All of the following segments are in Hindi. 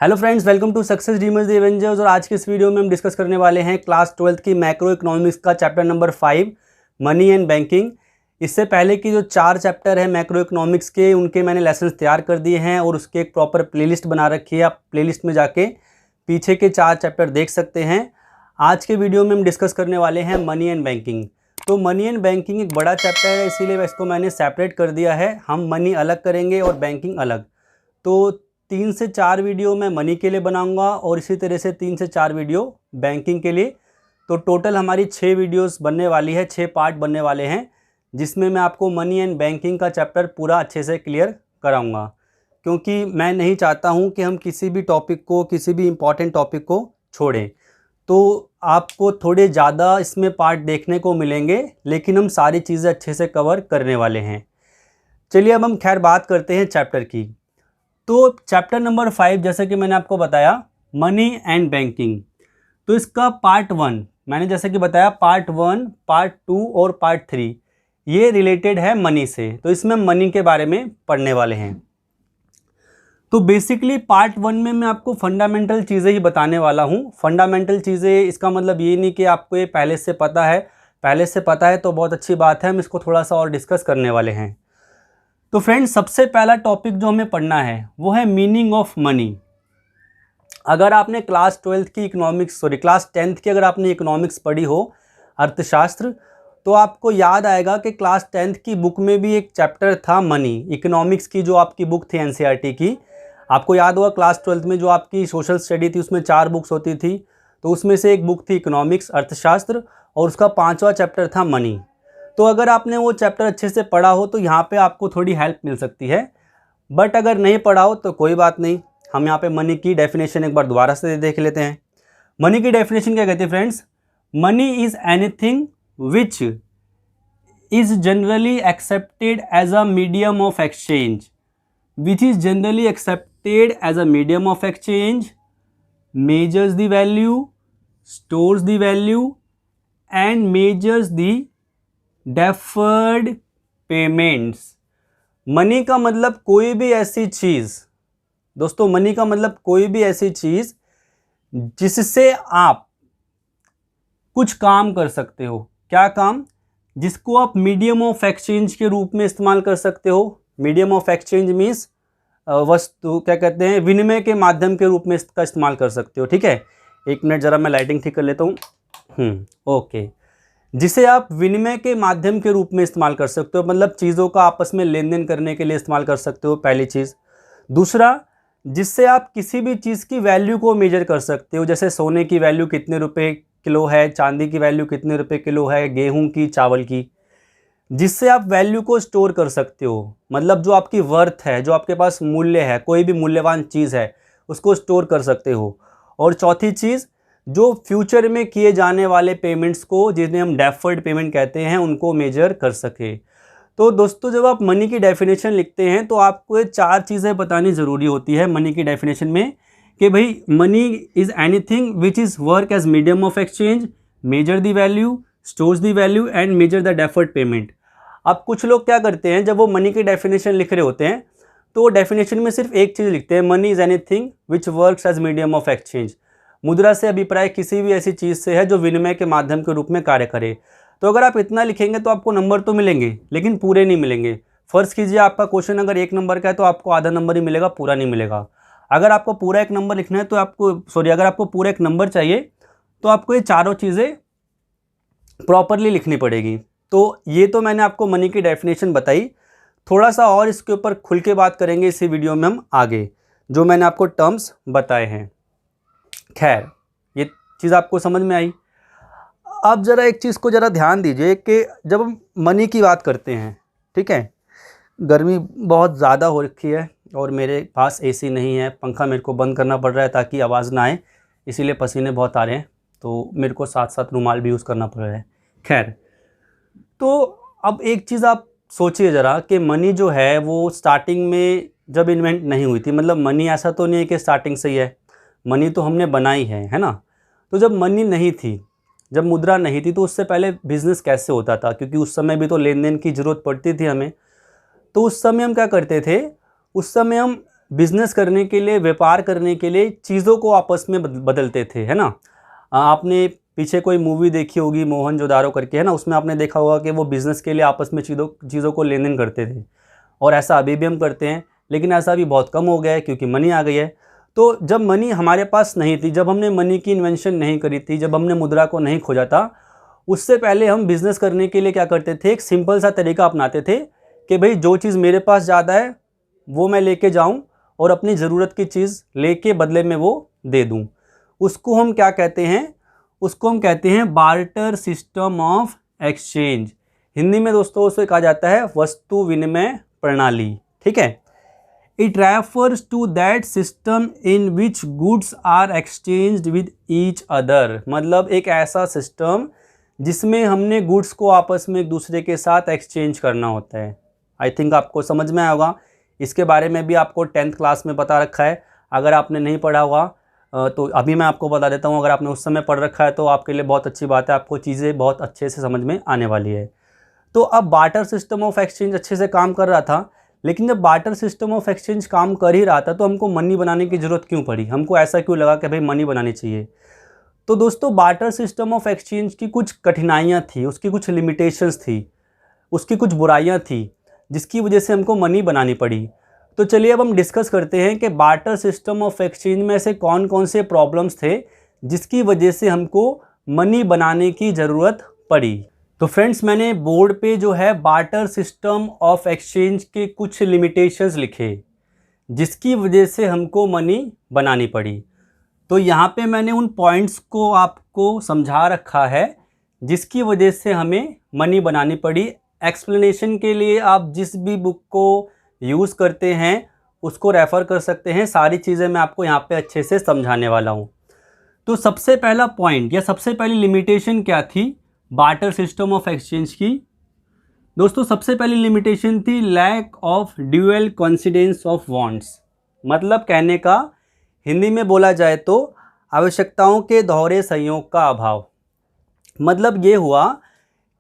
Hello friends, welcome to success dreamers the avengers. और आज के इस वीडियो में हम डिस्कस करने वाले हैं क्लास 12th की मैक्रो इकोनॉमिक्स का chapter number 5 money and banking. इससे पहले की जो 4 चैप्टर है मैक्रो इकोनॉमिक्स के, उनके मैंने लेसन्स तैयार कर दिए हैं और उसके एक प्रॉपर प्लेलिस्ट बना रखी है। आप प्लेलिस्ट में जाके पीछे के 4 चैप्टर देख सकते हैं। आज के वीडियो में हम डिस्कस करने वाले हैं मनी एंड बैंकिंग। तो मनी एंड बैंकिंग एक बड़ा चैप्टर है, इसीलिए इसको मैंने सेपरेट कर दिया है। हम मनी अलग करेंगे और बैंकिंग अलग। तो 3 से 4 वीडियो मैं मनी के लिए बनाऊंगा और इसी तरह से 3 से 4 वीडियो बैंकिंग के लिए। तो टोटल हमारी 6 वीडियोस बनने वाली है, 6 पार्ट बनने वाले हैं, जिसमें मैं आपको मनी एंड बैंकिंग का चैप्टर पूरा अच्छे से क्लियर कराऊंगा। क्योंकि मैं नहीं चाहता हूं कि हम किसी भी टॉपिक को, किसी भी इम्पॉर्टेंट टॉपिक को छोड़ें। तो आपको थोड़े ज़्यादा इसमें पार्ट देखने को मिलेंगे, लेकिन हम सारी चीज़ें अच्छे से कवर करने वाले हैं। चलिए अब हम खैर बात करते हैं चैप्टर की। तो चैप्टर नंबर 5, जैसे कि मैंने आपको बताया, मनी एंड बैंकिंग। तो इसका पार्ट 1 मैंने जैसे कि बताया, पार्ट 1, पार्ट 2 और पार्ट 3 ये रिलेटेड है मनी से। तो इसमें मनी के बारे में पढ़ने वाले हैं। तो बेसिकली पार्ट 1 में मैं आपको फंडामेंटल चीज़ें ही बताने वाला हूँ। फंडामेंटल चीज़ें, इसका मतलब ये नहीं कि आपको ये पहले से पता है। पहले से पता है तो बहुत अच्छी बात है, हम इसको थोड़ा सा और डिस्कस करने वाले हैं। तो फ्रेंड्स, सबसे पहला टॉपिक जो हमें पढ़ना है वो है मीनिंग ऑफ मनी। अगर आपने क्लास 10th की अगर आपने इकोनॉमिक्स पढ़ी हो, अर्थशास्त्र, तो आपको याद आएगा कि क्लास 10th की बुक में भी एक चैप्टर था मनी। इकोनॉमिक्स की जो आपकी बुक थी एनसीईआरटी की, आपको याद होगा क्लास 12th में जो आपकी सोशल स्टडी थी उसमें 4 बुक्स होती थी। तो उसमें से एक बुक थी इकोनॉमिक्स, अर्थशास्त्र, और उसका 5वां चैप्टर था मनी। तो अगर आपने वो चैप्टर अच्छे से पढ़ा हो तो यहाँ पे आपको थोड़ी हेल्प मिल सकती है। बट अगर नहीं पढ़ा हो तो कोई बात नहीं, हम यहाँ पे मनी की डेफिनेशन एक बार दोबारा से देख लेते हैं। मनी की डेफिनेशन क्या कहती है friends? Money is anything which is generally accepted as a medium of exchange, which is generally accepted as a medium of exchange, measures the value, stores the value and measures the deferred payments. Money का मतलब कोई भी ऐसी चीज़, दोस्तों, मनी का मतलब कोई भी ऐसी चीज़ जिससे आप कुछ काम कर सकते हो। क्या काम? जिसको आप मीडियम ऑफ एक्सचेंज के रूप में इस्तेमाल कर सकते हो। मीडियम ऑफ एक्सचेंज मीन्स वस्तु, क्या कहते हैं, विनिमय के माध्यम के रूप में इसका इस्तेमाल कर सकते हो। ठीक है, 1 मिनट ज़रा मैं लाइटिंग ठीक कर लेता हूँ। ओके, जिसे आप विनिमय के माध्यम के रूप में इस्तेमाल कर सकते हो, मतलब चीज़ों का आपस में लेन देन करने के लिए इस्तेमाल कर सकते हो, पहली चीज़। दूसरा, जिससे आप किसी भी चीज़ की वैल्यू को मेजर कर सकते हो, जैसे सोने की वैल्यू कितने रुपए किलो है, चांदी की वैल्यू कितने रुपए किलो है, गेहूं की, चावल की। जिससे आप वैल्यू को स्टोर कर सकते हो, मतलब जो आपकी वर्थ है, जो आपके पास मूल्य है, कोई भी मूल्यवान चीज़ है, उसको स्टोर कर सकते हो। और चौथी चीज़, जो फ्यूचर में किए जाने वाले पेमेंट्स को, जिन्हें हम डेफर्ड पेमेंट कहते हैं, उनको मेजर कर सके। तो दोस्तों, जब आप मनी की डेफिनेशन लिखते हैं तो आपको ये 4 चीज़ें बतानी ज़रूरी होती है मनी की डेफिनेशन में, कि भाई money is anything which is work as medium of exchange, measure the value, stores the value and measure the deferred payment. अब कुछ लोग क्या करते हैं, जब वो मनी की डेफिनेशन लिख रहे होते हैं तो वो डेफिनेशन में सिर्फ एक चीज़ लिखते हैं, money is anything which works as medium of exchange. मुद्रा से अभिप्राय किसी भी ऐसी चीज़ से है जो विनिमय के माध्यम के रूप में कार्य करे। तो अगर आप इतना लिखेंगे तो आपको नंबर तो मिलेंगे, लेकिन पूरे नहीं मिलेंगे। फ़र्ज़ कीजिए आपका क्वेश्चन अगर 1 नंबर का है तो आपको आधा नंबर ही मिलेगा, पूरा नहीं मिलेगा। अगर आपको पूरा 1 नंबर लिखना है तो अगर आपको पूरा 1 नंबर चाहिए तो आपको ये चारों चीज़ें प्रॉपरली लिखनी पड़ेगी। तो ये तो मैंने आपको मनी की डेफिनेशन बताई। थोड़ा सा और इसके ऊपर खुल के बात करेंगे इसी वीडियो में हम आगे, जो मैंने आपको टर्म्स बताए हैं। खैर, ये चीज़ आपको समझ में आई। अब ज़रा एक चीज़ को ज़रा ध्यान दीजिए कि जब हम मनी की बात करते हैं, ठीक है, गर्मी बहुत ज़्यादा हो रखी है और मेरे पास एसी नहीं है, पंखा मेरे को बंद करना पड़ रहा है ताकि आवाज़ ना आए, इसीलिए पसीने बहुत आ रहे हैं, तो मेरे को साथ साथ रुमाल भी यूज़ करना पड़ रहा है। खैर, तो अब एक चीज़ आप सोचिए ज़रा कि मनी जो है वो स्टार्टिंग में जब इन्वेंट नहीं हुई थी, मतलब मनी ऐसा तो नहीं है कि स्टार्टिंग से ही है, मनी तो हमने बनाई है ना। तो जब मनी नहीं थी, जब मुद्रा नहीं थी, तो उससे पहले बिज़नेस कैसे होता था? क्योंकि उस समय भी तो लेन देन की ज़रूरत पड़ती थी हमें। तो उस समय हम क्या करते थे? उस समय हम बिजनेस करने के लिए, व्यापार करने के लिए चीज़ों को आपस में बदलते थे, है ना। आपने पीछे कोई मूवी देखी होगी मोहनजोदारो करके, है ना, उसमें आपने देखा होगा कि वो बिज़नेस के लिए आपस में चीज़ों को लेन देन करते थे, और ऐसा अभी भी हम करते हैं, लेकिन ऐसा भी बहुत कम हो गया है क्योंकि मनी आ गई है। तो जब मनी हमारे पास नहीं थी, जब हमने मनी की इन्वेंशन नहीं करी थी, जब हमने मुद्रा को नहीं खोजा था, उससे पहले हम बिज़नेस करने के लिए क्या करते थे, एक सिंपल सा तरीका अपनाते थे कि भाई जो चीज़ मेरे पास ज़्यादा है वो मैं लेके जाऊं और अपनी ज़रूरत की चीज़ लेके बदले में वो दे दूं। उसको हम क्या कहते हैं, उसको हम कहते हैं barter system of exchange. Hindi में दोस्तों उसे कहा जाता है वस्तु विनिमय प्रणाली, ठीक है। It refers to that system in which goods are exchanged with each other. मतलब एक ऐसा सिस्टम जिसमें हमने गुड्स को आपस में एक दूसरे के साथ एक्सचेंज करना होता है। आई थिंक आपको समझ में आया होगा। इसके बारे में भी आपको 10th क्लास में बता रखा है। अगर आपने नहीं पढ़ा होगा तो अभी मैं आपको बता देता हूँ। अगर आपने उस समय पढ़ रखा है तो आपके लिए बहुत अच्छी बात है, आपको चीज़ें बहुत अच्छे से समझ में आने वाली है। तो अब बार्टर सिस्टम ऑफ एक्सचेंज अच्छे से काम कर रहा था, लेकिन जब बार्टर सिस्टम ऑफ एक्सचेंज काम कर ही रहा था तो हमको मनी बनाने की ज़रूरत क्यों पड़ी, हमको ऐसा क्यों लगा कि भाई मनी बनानी चाहिए। तो दोस्तों बार्टर सिस्टम ऑफ एक्सचेंज की कुछ कठिनाइयाँ थी, उसकी कुछ लिमिटेशंस थी, उसकी कुछ बुराइयाँ थी, जिसकी वजह से हमको मनी बनानी पड़ी। तो चलिए अब हम डिस्कस करते हैं कि बार्टर सिस्टम ऑफ एक्सचेंज में ऐसे कौन कौन से प्रॉब्लम्स थे जिसकी वजह से हमको मनी बनाने की ज़रूरत पड़ी। तो फ्रेंड्स मैंने बोर्ड पे जो है बार्टर सिस्टम ऑफ एक्सचेंज के कुछ लिमिटेशंस लिखे जिसकी वजह से हमको मनी बनानी पड़ी। तो यहाँ पे मैंने उन पॉइंट्स को आपको समझा रखा है जिसकी वजह से हमें मनी बनानी पड़ी। एक्सप्लेनेशन के लिए आप जिस भी बुक को यूज़ करते हैं उसको रेफ़र कर सकते हैं। सारी चीज़ें मैं आपको यहाँ पे अच्छे से समझाने वाला हूँ। तो सबसे पहला पॉइंट या सबसे पहली लिमिटेशन क्या थी बार्टर सिस्टम ऑफ एक्सचेंज की? दोस्तों सबसे पहली लिमिटेशन थी lack of dual coincidence of wants. मतलब कहने का हिंदी में बोला जाए तो आवश्यकताओं के दोहरे संयोग का अभाव। मतलब ये हुआ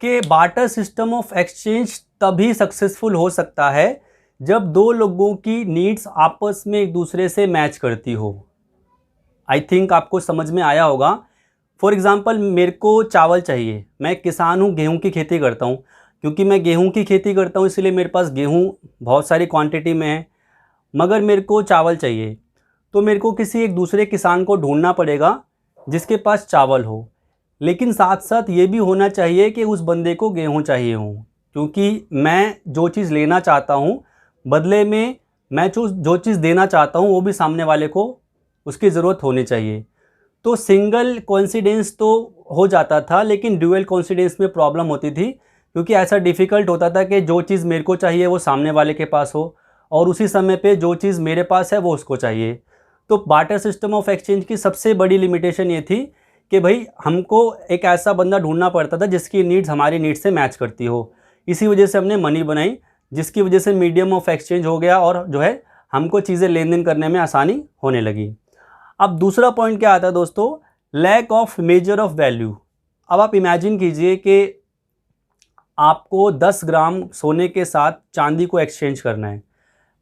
कि बार्टर सिस्टम ऑफ एक्सचेंज तभी सक्सेसफुल हो सकता है जब दो लोगों की नीड्स आपस में एक दूसरे से मैच करती हो। आई थिंक आपको समझ में आया होगा। फॉर एग्ज़ाम्पल मेरे को चावल चाहिए, मैं किसान हूँ, गेहूँ की खेती करता हूँ। क्योंकि मैं गेहूँ की खेती करता हूँ इसलिए मेरे पास गेहूँ बहुत सारी क्वांटिटी में है, मगर मेरे को चावल चाहिए। तो मेरे को किसी एक दूसरे किसान को ढूंढना पड़ेगा जिसके पास चावल हो, लेकिन साथ साथ ये भी होना चाहिए कि उस बंदे को गेहूँ चाहिए हो, क्योंकि मैं जो चीज़ लेना चाहता हूँ बदले में मैं जो चीज़ देना चाहता हूँ वो भी सामने वाले को उसकी ज़रूरत होनी चाहिए। तो सिंगल कोइंसिडेंस तो हो जाता था, लेकिन ड्यूअल कोइंसिडेंस में प्रॉब्लम होती थी, क्योंकि ऐसा डिफ़िकल्ट होता था कि जो चीज़ मेरे को चाहिए वो सामने वाले के पास हो और उसी समय पे जो चीज़ मेरे पास है वो उसको चाहिए। तो बार्टर सिस्टम ऑफ एक्सचेंज की सबसे बड़ी लिमिटेशन ये थी कि भाई हमको एक ऐसा बंदा ढूंढना पड़ता था जिसकी नीड्स हमारी नीड्स से मैच करती हो। इसी वजह से हमने मनी बनाई, जिसकी वजह से मीडियम ऑफ एक्सचेंज हो गया और जो है हमको चीज़ें लेन देन करने में आसानी होने लगी। अब दूसरा पॉइंट क्या आता है दोस्तों, lack of measure of value. अब आप इमेजिन कीजिए कि आपको 10 ग्राम सोने के साथ चांदी को एक्सचेंज करना है।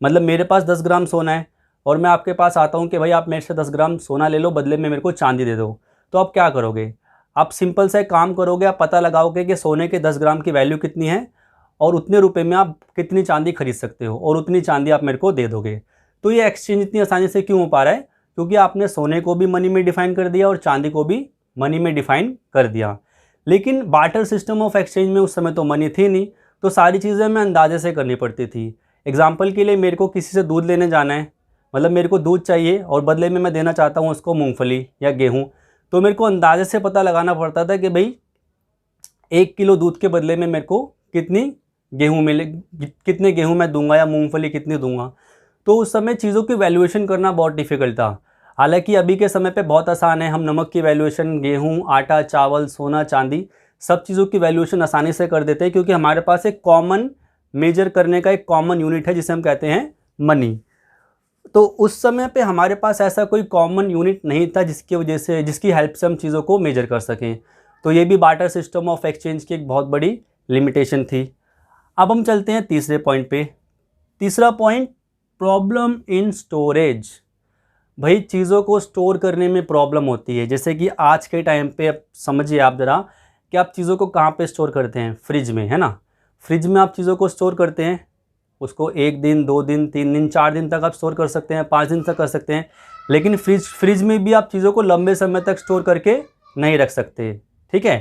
मतलब मेरे पास 10 ग्राम सोना है और मैं आपके पास आता हूँ कि भाई आप मेरे से 10 ग्राम सोना ले लो, बदले में मेरे को चांदी दे दो। तो आप क्या करोगे? आप सिंपल सा एक काम करोगे, आप पता लगाओगे कि सोने के 10 ग्राम की वैल्यू कितनी है और उतने रुपए में आप कितनी चांदी खरीद सकते हो और उतनी चांदी आप मेरे को दे दोगे। तो ये एक्सचेंज इतनी आसानी से क्यों हो पा रहा है? क्योंकि आपने सोने को भी मनी में डिफ़ाइन कर दिया और चांदी को भी मनी में डिफ़ाइन कर दिया। लेकिन बार्टर सिस्टम ऑफ एक्सचेंज में उस समय तो मनी थी नहीं, तो सारी चीज़ें मैं अंदाजे से करनी पड़ती थी। एग्जाम्पल के लिए मेरे को किसी से दूध लेने जाना है, मतलब मेरे को दूध चाहिए और बदले में मैं देना चाहता हूँ उसको मूँगफली या गेहूँ। तो मेरे को अंदाजे से पता लगाना पड़ता था कि भाई 1 किलो दूध के बदले में मेरे को कितनी गेहूँ मिले, कितने गेहूँ मैं दूंगा या मूंगफली कितनी दूंगा। तो उस समय चीज़ों की वैल्यूएशन करना बहुत डिफ़िकल्ट था। हालांकि अभी के समय पे बहुत आसान है, हम नमक की वैल्यूएशन, गेहूँ, आटा, चावल, सोना, चांदी, सब चीज़ों की वैल्यूएशन आसानी से कर देते हैं, क्योंकि हमारे पास एक कॉमन मेजर करने का एक कॉमन यूनिट है जिसे हम कहते हैं मनी। तो उस समय पे हमारे पास ऐसा कोई कॉमन यूनिट नहीं था जिसकी वजह से, जिसकी हेल्प से हम चीज़ों को मेजर कर सकें। तो ये भी बार्टर सिस्टम ऑफ एक्सचेंज की एक बहुत बड़ी लिमिटेशन थी। अब हम चलते हैं तीसरे पॉइंट पे। तीसरा पॉइंट प्रॉब्लम इन स्टोरेज। भाई चीज़ों को स्टोर करने में प्रॉब्लम होती है। जैसे कि आज के टाइम पे अब समझिए आप ज़रा कि आप चीज़ों को कहाँ पे स्टोर करते हैं, फ्रिज में, है ना। फ्रिज में आप चीज़ों को स्टोर करते हैं, उसको 1 दिन 2 दिन 3 दिन 4 दिन तक आप स्टोर कर सकते हैं, 5 दिन तक कर सकते हैं। लेकिन फ्रिज में भी आप चीज़ों को लंबे समय तक स्टोर करके नहीं रख सकते, ठीक है।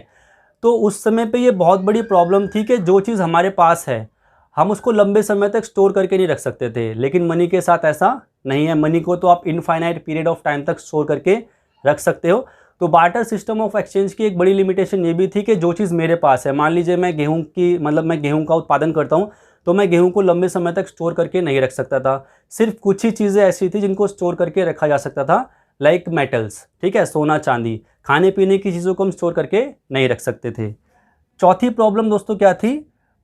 तो उस समय पे ये बहुत बड़ी प्रॉब्लम थी कि जो चीज़ हमारे पास है हम उसको लंबे समय तक स्टोर करके नहीं रख सकते थे। लेकिन मनी के साथ ऐसा नहीं है। मनी को तो आप इनफाइनाइट पीरियड ऑफ टाइम तक स्टोर करके रख सकते हो। तो बार्टर सिस्टम ऑफ एक्सचेंज की एक बड़ी लिमिटेशन ये भी थी कि जो चीज़ मेरे पास है, मान लीजिए मैं गेहूं का उत्पादन करता हूँ, तो मैं गेहूं को लंबे समय तक स्टोर करके नहीं रख सकता था। सिर्फ कुछ ही चीज़ें ऐसी थी जिनको स्टोर करके रखा जा सकता था, लाइक मेटल्स, ठीक है, सोना चांदी। खाने पीने की चीज़ों को हम स्टोर करके नहीं रख सकते थे। चौथी प्रॉब्लम दोस्तों क्या थी?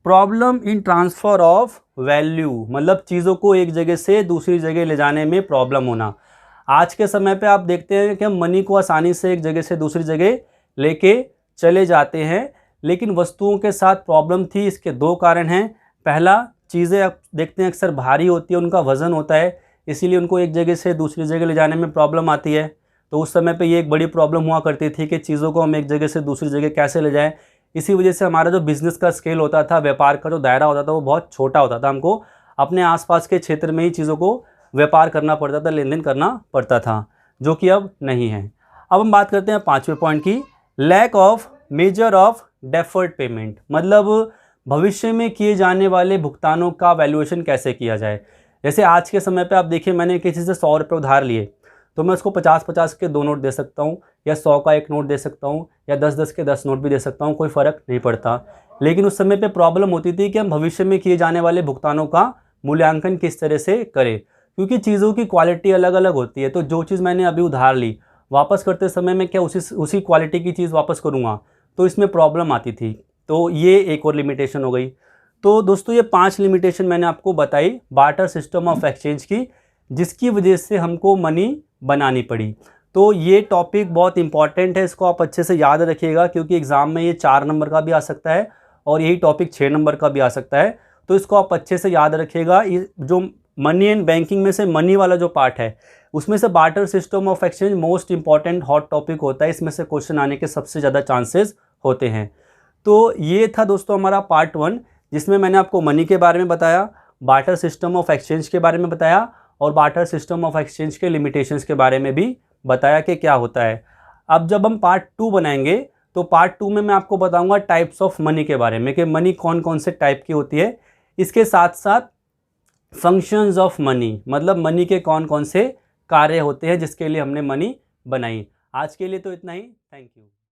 Problem in transfer of value, मतलब चीज़ों को एक जगह से दूसरी जगह ले जाने में प्रॉब्लम होना। आज के समय पे आप देखते हैं कि हम मनी को आसानी से एक जगह से दूसरी जगह लेके चले जाते हैं, लेकिन वस्तुओं के साथ प्रॉब्लम थी। इसके 2 कारण हैं। पहला, चीज़ें आप देखते हैं अक्सर भारी होती है, उनका वज़न होता है, इसीलिए उनको एक जगह से दूसरी जगह ले जाने में प्रॉब्लम आती है। तो उस समय पे ये एक बड़ी प्रॉब्लम हुआ करती थी कि चीज़ों को हम एक जगह से दूसरी जगह कैसे ले जाएं। इसी वजह से हमारा जो बिज़नेस का स्केल होता था, व्यापार का जो दायरा होता था, वो बहुत छोटा होता था। हमको अपने आसपास के क्षेत्र में ही चीज़ों को व्यापार करना पड़ता था, लेन देन करना पड़ता था, जो कि अब नहीं है। अब हम बात करते हैं 5वें पॉइंट की, lack of measure of deferred payment, मतलब भविष्य में किए जाने वाले भुगतानों का वैल्यूएशन कैसे किया जाए। जैसे आज के समय पे आप देखिए, मैंने किसी से 100 रुपये उधार लिए, तो मैं उसको 50-50 के 2 नोट दे सकता हूँ, या 100 का 1 नोट दे सकता हूँ, या 10-10 के 10 नोट भी दे सकता हूँ, कोई फ़र्क नहीं पड़ता। लेकिन उस समय पे प्रॉब्लम होती थी कि हम भविष्य में किए जाने वाले भुगतानों का मूल्यांकन किस तरह से करें, क्योंकि चीज़ों की क्वालिटी अलग अलग होती है। तो जो चीज़ मैंने अभी उधार ली, वापस करते समय मैं क्या उसी क्वालिटी की चीज़ वापस करूँगा, तो इसमें प्रॉब्लम आती थी। तो ये एक और लिमिटेशन हो गई। तो दोस्तों ये 5 लिमिटेशन मैंने आपको बताई बार्टर सिस्टम ऑफ एक्सचेंज की, जिसकी वजह से हमको मनी बनानी पड़ी। तो ये टॉपिक बहुत इंपॉर्टेंट है, इसको आप अच्छे से याद रखिएगा, क्योंकि एग्ज़ाम में ये 4 नंबर का भी आ सकता है और यही टॉपिक 6 नंबर का भी आ सकता है। तो इसको आप अच्छे से याद रखिएगा। ये जो मनी एंड बैंकिंग में से मनी वाला जो पार्ट है, उसमें से barter system of exchange most important hot topic होता है। इसमें से क्वेश्चन आने के सबसे ज़्यादा चांसेस होते हैं। तो ये था दोस्तों हमारा पार्ट 1, जिसमें मैंने आपको मनी के बारे में बताया, बार्टर सिस्टम ऑफ एक्सचेंज के बारे में बताया, और बार्टर सिस्टम ऑफ एक्सचेंज के लिमिटेशंस के बारे में भी बताया कि क्या होता है। अब जब हम पार्ट 2 बनाएंगे, तो पार्ट 2 में मैं आपको बताऊंगा टाइप्स ऑफ मनी के बारे में, कि मनी कौन कौन से टाइप की होती है। इसके साथ साथ फंक्शंस ऑफ मनी, मतलब मनी के कौन कौन से कार्य होते हैं जिसके लिए हमने मनी बनाई। आज के लिए तो इतना ही। Thank you.